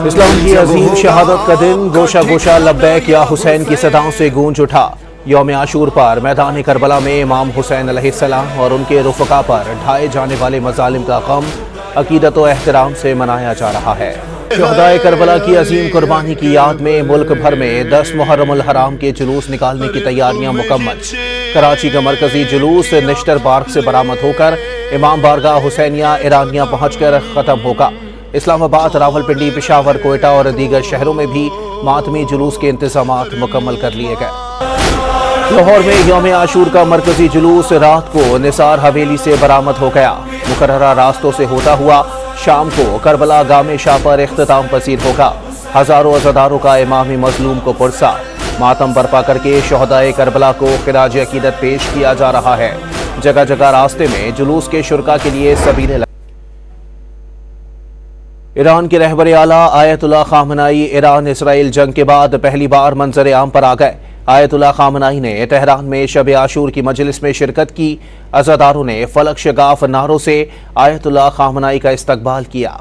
इस्लाम की अजीम शहादत का दिन गोशा गोशा लब्बैक या हुसैन की सदाओं से गूंज उठा। यौम आशूर पर मैदान करबला में इमाम हुसैन अलैहिस्सलाम और उनके रुफ़का पर ढाए जाने वाले मज़ालिम का गम अकीदत व एहतराम से मनाया जा रहा है। शहदाए करबला की अजीम कुर्बानी की याद में मुल्क भर में 10 मुहर्रमुल हराम के जुलूस निकालने की तैयारियां मुकम्मल। कराची का मरकजी जुलूस निश्तर पार्क से बरामद होकर इमाम बारगाह हुसैनिया ईरानिया पहुंचकर ख़त्म होगा। इस्लामाबाद, रावलपिंडी, पेशावर, कोयटा और दीगर शहरों में भी मातमी जुलूस के इंतजामात मुकम्मल कर लिए गए। लाहौर में यौम आशूर का मरकजी जुलूस रात को निसार हवेली से बरामद हो गया। मुकर्ररा रास्तों से होता हुआ शाम को करबला गामे शाह पर इख्तिताम पसीर होगा। हजारों अज़ादारों का इमाम मजलूम को पुरसा मातम बर्पा करके शहदाए करबला को खिराज अकीदत पेश किया जा रहा है। जगह जगह रास्ते में जुलूस के शुरका के लिए सबीले। ईरान के रहबर आला आयतुल्लाह खामनाई ईरान इसराइल जंग के बाद पहली बार मंजर आम पर आ गए। आयतुल्लाह खामनाई ने तेहरान में शब आशूर की मजलिस में शिरकत की। अज़ादारों ने फलक शगाफ नारों से आयतुल्लाह खामनाई का इस्तकबाल किया।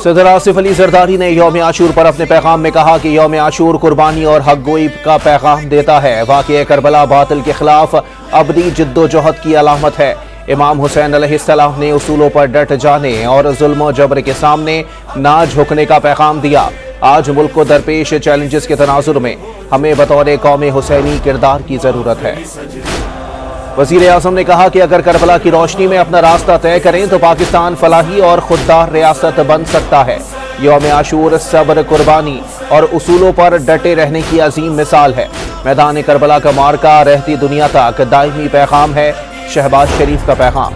सदर आसिफ अली जरदारी ने यौम आशूर पर अपने पैगाम में कहा कि यौम आशूर कुर्बानी और हक गोई का पैगाम देता है। वाक़या करबला बातिल के खिलाफ अबदी जिद्दोजहद की अलामत है। इमाम हुसैन अलैहिस्सलाम ने उसूलों पर डट जाने और जुल्म जबर के सामने ना झुकने का पैगाम दिया। आज मुल्क को दरपेश चैलेंजेस के तनाजुर में हमें बतौर कौमे हुसैनी किरदार की जरूरत है। वज़ीर आज़म ने कहा कि अगर करबला की रोशनी में अपना रास्ता तय करें तो पाकिस्तान फलाही और खुददार रियासत बन सकता है। यौम आशूर सब्र, कुर्बानी और उसूलों पर डटे रहने की अजीम मिसाल है। मैदान करबला का मार्का रहती दुनिया तक दायमी पैगाम है। शहबाज शरीफ का पैगाम।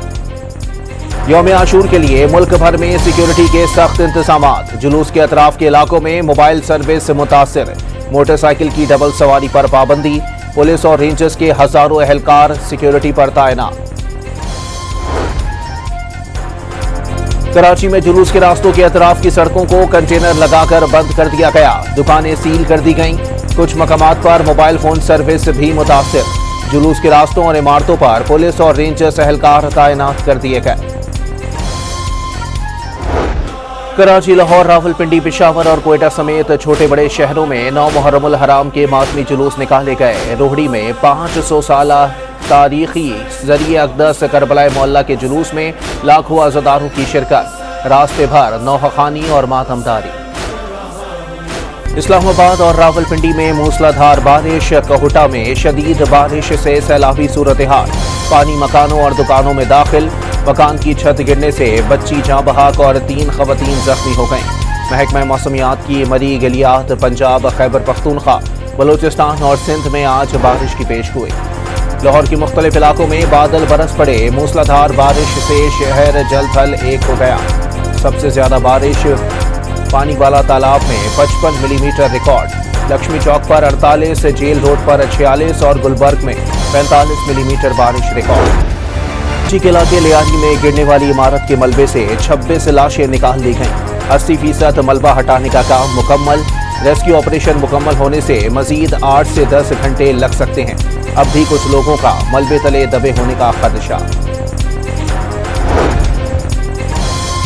यौम आशूर के लिए मुल्क भर में सिक्योरिटी के सख्त इंतजामात। जुलूस के अतराफ के इलाकों में मोबाइल सर्विस मुतासिर। मोटरसाइकिल की डबल सवारी पर पाबंदी। पुलिस और रेंजर्स के हजारों एहलकार सिक्योरिटी पर तैनात। कराची में जुलूस के रास्तों के अतराफ की सड़कों को कंटेनर लगाकर बंद कर दिया गया। दुकानें सील कर दी गईं। कुछ मकामात पर मोबाइल फोन सर्विस भी मुतासिर। जुलूस के रास्तों और इमारतों पर पुलिस और रेंजर्स एहलकार तैनात कर दिए गए। कराची, लाहौर, रावलपिंडी, पेशावर और कोयटा समेत छोटे बड़े शहरों में 9 मुहर्रमुल हराम के मातमी जुलूस निकाले गए। रोहड़ी में 500 साल तारीखी जरिए अक़दस करबला मोहल्ला के जुलूस में लाखों अज़ादारों की शिरकत। रास्ते भर नौखानी और मातमदारी। इस्लामाबाद और रावलपिंडी में मूसलाधार बारिश। कहुटा में शदीद बारिश से सैलाबी सूरत हाल। पानी मकानों और दुकानों में दाखिल। मकान की छत गिरने से बच्ची जाँ बहक और 3 ख़वातीन जख्मी हो गईं। महकमा मौसमियात की मरी गलियात पंजाब, खैबर पख्तूनख्वा, बलूचिस्तान और सिंध में आज बारिश की पेश गोई। लाहौर के मुख्तलिफ इलाकों में बादल बरस पड़े। मूसलाधार बारिश से शहर जल थल एक हो गया। सबसे ज्यादा बारिश पानी वाला तालाब में 55 मिलीमीटर रिकॉर्ड। लक्ष्मी चौक पर 48, जेल रोड पर 46 और गुलबर्ग में 45 मिलीमीटर बारिश रिकॉर्ड। के इलाके लियारी में गिरने वाली इमारत के मलबे से 26 लाशें निकाल ली गईं। 80% मलबा हटाने का काम मुकम्मल। रेस्क्यू ऑपरेशन मुकम्मल होने से मजीद 8 से 10 घंटे लग सकते हैं। अब भी कुछ लोगों का मलबे तले दबे होने का खदशा।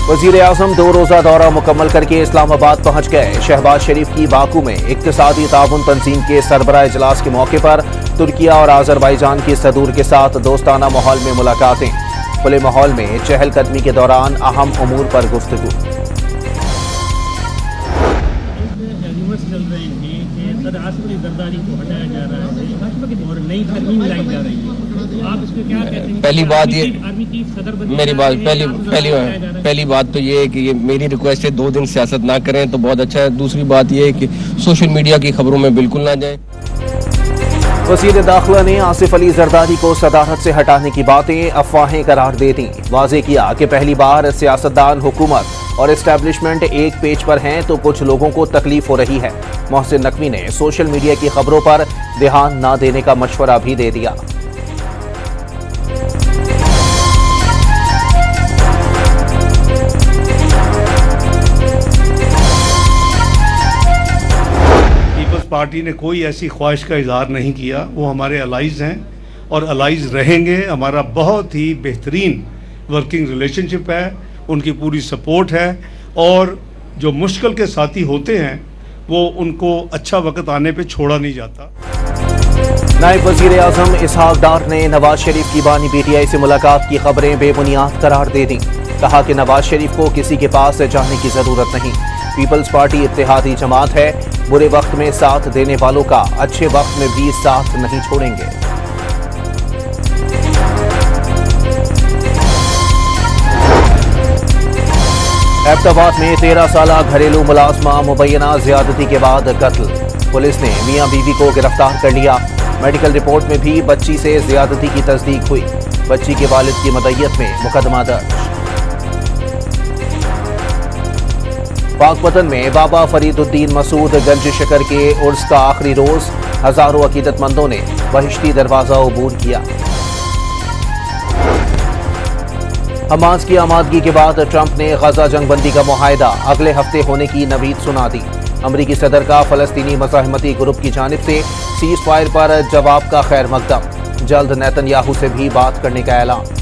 वज़ीर आज़म 2 रोज़ा दौरा मुकम्मल करके इस्लामाबाद पहुंच गए। शहबाज शरीफ की बाकू में इक्तिसादी ताउन तंजीम के सरबराह इजलास के मौके पर तुर्किया और आज़रबाईजान की सदूर के साथ दोस्ताना माहौल में मुलाकातें। खुले माहौल में चहलकदमी के दौरान अहम उमूर पर गुफ्तगू। पहली बात ये पहली बात तो ये है कि ये मेरी रिक्वेस्ट है 2 दिन सियासत ना करें तो बहुत अच्छा है। दूसरी बात ये है कि सोशल मीडिया की खबरों में बिल्कुल ना जाएं। वज़ीर दाखिला ने आसिफ अली जरदारी को सदारत से हटाने की बातें अफवाहें करार दे दी। वाज़े किया कि पहली बार सियासतदान, हुकूमत और एस्टैब्लिशमेंट एक पेज पर हैं तो कुछ लोगों को तकलीफ हो रही है। मोहसिन नकवी ने सोशल मीडिया की खबरों पर ध्यान न देने का मशवरा भी दे दिया। पार्टी ने कोई ऐसी ख्वाहिश का इजहार नहीं किया। वो हमारे अलाइज हैं और अलाइज रहेंगे। हमारा बहुत ही बेहतरीन वर्किंग रिलेशनशिप है, उनकी पूरी सपोर्ट है और जो मुश्किल के साथी होते हैं वो उनको अच्छा वक्त आने पे छोड़ा नहीं जाता। नायब वजीर आजम इसहाक डार ने नवाज शरीफ की बानी पीटीआई से मुलाकात की खबरें बेबुनियाद करार दे दी। कहा कि नवाज शरीफ को किसी के पास जाने की जरूरत नहीं। पीपल्स पार्टी इत्तेहादी जमात है, बुरे वक्त में साथ देने वालों का अच्छे वक्त में भी साथ नहीं छोड़ेंगे। एबटाबाद में 13 साला घरेलू मुलाजमा मुबैना ज्यादती के बाद कत्ल। पुलिस ने मियां बीवी को गिरफ्तार कर लिया। मेडिकल रिपोर्ट में भी बच्ची से ज्यादती की तस्दीक हुई। बच्ची के वालिद की मदय्यत में मुकदमा दर्ज। पाकपतन में बाबा फरीदुद्दीन मसूद गंज शकर के उर्स का आखिरी रोज, हजारों अकीदतमंदों ने बहिश्ती दरवाजा अबूर किया। हमास की आमादगी के बाद ट्रंप ने गजा जंगबंदी का मुआहिदा अगले हफ्ते होने की नवीद सुना दी। अमरीकी सदर का फलस्तीनी मज़ाहमती ग्रुप की जानिब से सीज फायर पर जवाब का खैर मकदम। जल्द नेतन्याहू से भी बात करने का ऐलान।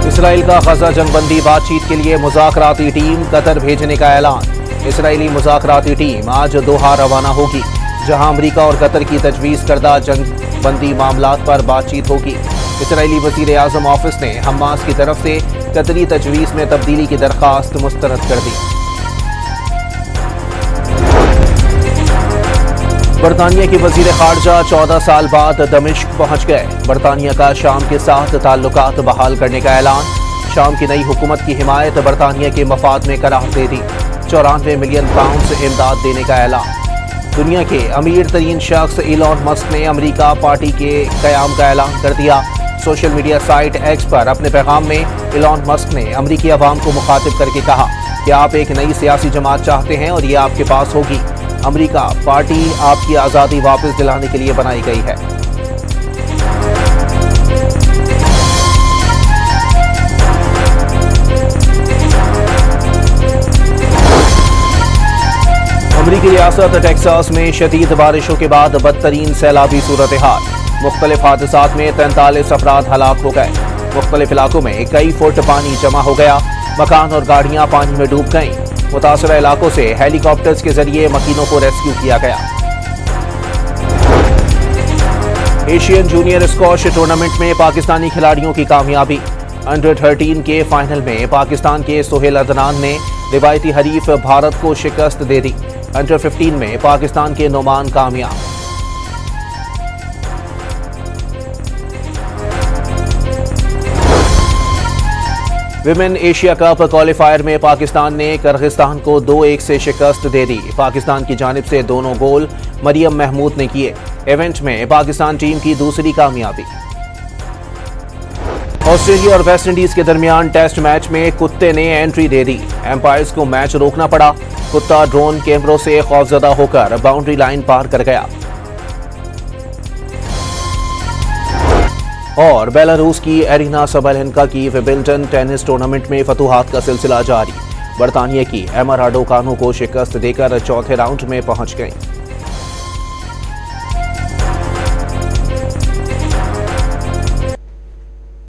इसराइल का गजा जंगबंदी बातचीत के लिए मुज़ाकराती टीम कतर भेजने का ऐलान। इसराइली मुज़ाकराती टीम आज दोहा रवाना होगी, जहां अमरीका और कतर की तजवीज़ करदा जंगबंदी मामलात पर बातचीत होगी। इसराइली वज़ीर आज़म ऑफिस ने हमास की तरफ से कतरी तजवीज़ में तब्दीली की दरख्वास्त मुस्तरद कर दी। बरतानिया के वज़ीर ख़ारजा 14 साल बाद दमिश्क पहुंच गए। बरतानिया का शाम के साथ ताल्लुकात बहाल करने का ऐलान। शाम की नई हुकूमत की हिमायत बरतानिया के मफाद में करार दे दी। 94 मिलियन पाउंड इमदाद देने का ऐलान। दुनिया के अमीर तरीन शख्स इलॉन मस्क ने अमरीका पार्टी के क़याम का ऐलान कर दिया। सोशल मीडिया साइट एक्स पर अपने पैगाम में इलॉन मस्क ने अमरीकी अवाम को मुखातिब करके कहा कि आप एक नई सियासी जमात चाहते हैं और ये आपके पास होगी। अमरीका पार्टी आपकी आज़ादी वापस दिलाने के लिए बनाई गई है। अमरीकी रियासत टेक्सास में शदीद बारिशों के बाद बदतरीन सैलाबी सूरत हाल। मुख्तलिफ हादसात में 43 अफराद हलाक हो गए। मुख्तलिफ इलाकों में कई फुट पानी जमा हो गया। मकान और गाड़ियां पानी में डूब गईं। मुतासरा इलाकों से हेलीकॉप्टर्स के जरिए मकीनों को रेस्क्यू किया गया। एशियन जूनियर स्क्वॉश टूर्नामेंट में पाकिस्तानी खिलाड़ियों की कामयाबी। अंडर 13 के फाइनल में पाकिस्तान के सोहेल अदनान ने रिवायती हरीफ भारत को शिकस्त दे दी। अंडर 15 में पाकिस्तान के नोमान कामयाब। विमेन एशिया कप क्वालिफायर में पाकिस्तान ने किर्गिस्तान को 2-1 से शिकस्त दे दी। पाकिस्तान की जानिब से दोनों गोल मरियम महमूद ने किए। इवेंट में पाकिस्तान टीम की दूसरी कामयाबी। ऑस्ट्रेलिया और वेस्ट इंडीज के दरमियान टेस्ट मैच में कुत्ते ने एंट्री दे दी। एम्पायर्स को मैच रोकना पड़ा। कुत्ता ड्रोन कैमरों से खौफजदा होकर बाउंड्री लाइन पार कर गया। और बेलारूस की एरिना सबलेंका की विंबलडन टेनिस टूर्नामेंट में फतूहात का सिलसिला जारी। बरतानिया की एमा राडुकानु को शिकस्त देकर चौथे राउंड में पहुंच गई।